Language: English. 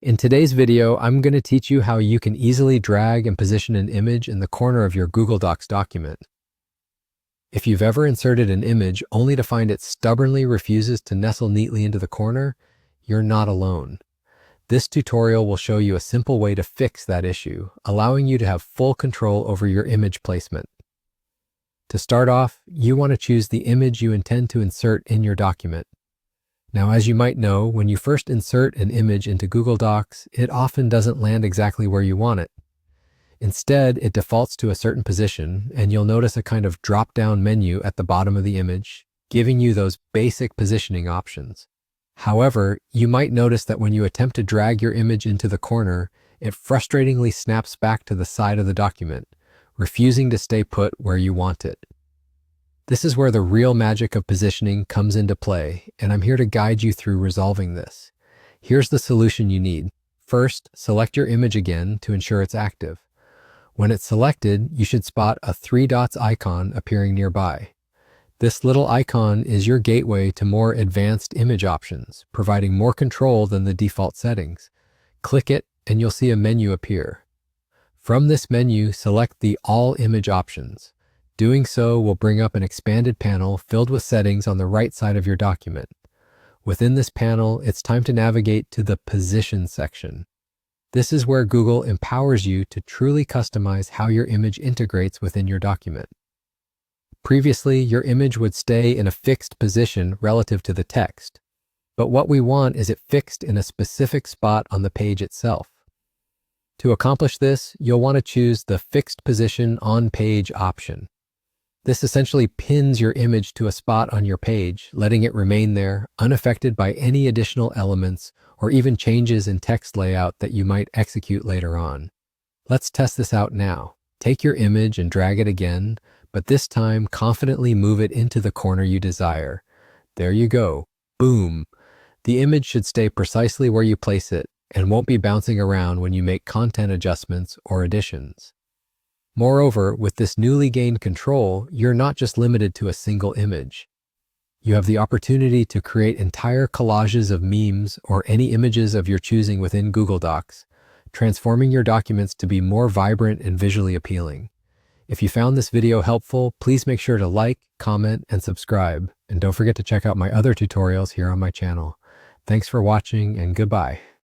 In today's video, I'm going to teach you how you can easily drag and position an image in the corner of your Google Docs document. If you've ever inserted an image only to find it stubbornly refuses to nestle neatly into the corner, you're not alone. This tutorial will show you a simple way to fix that issue, allowing you to have full control over your image placement. To start off, you want to choose the image you intend to insert in your document. Now, as you might know, when you first insert an image into Google Docs, it often doesn't land exactly where you want it. Instead, it defaults to a certain position, and you'll notice a kind of drop-down menu at the bottom of the image, giving you those basic positioning options. However, you might notice that when you attempt to drag your image into the corner, it frustratingly snaps back to the side of the document, refusing to stay put where you want it. This is where the real magic of positioning comes into play, and I'm here to guide you through resolving this. Here's the solution you need. First, select your image again to ensure it's active. When it's selected, you should spot a 3 dots icon appearing nearby. This little icon is your gateway to more advanced image options, providing more control than the default settings. Click it, and you'll see a menu appear. From this menu, select the All Image options. Doing so will bring up an expanded panel filled with settings on the right side of your document. Within this panel, it's time to navigate to the Position section. This is where Google empowers you to truly customize how your image integrates within your document. Previously, your image would stay in a fixed position relative to the text, but what we want is it fixed in a specific spot on the page itself. To accomplish this, you'll want to choose the Fixed Position on Page option. This essentially pins your image to a spot on your page, letting it remain there, unaffected by any additional elements or even changes in text layout that you might execute later on. Let's test this out now. Take your image and drag it again, but this time confidently move it into the corner you desire. There you go. Boom! The image should stay precisely where you place it and won't be bouncing around when you make content adjustments or additions. Moreover, with this newly gained control, you're not just limited to a single image. You have the opportunity to create entire collages of memes or any images of your choosing within Google Docs, transforming your documents to be more vibrant and visually appealing. If you found this video helpful, please make sure to like, comment, and subscribe. And don't forget to check out my other tutorials here on my channel. Thanks for watching, and goodbye.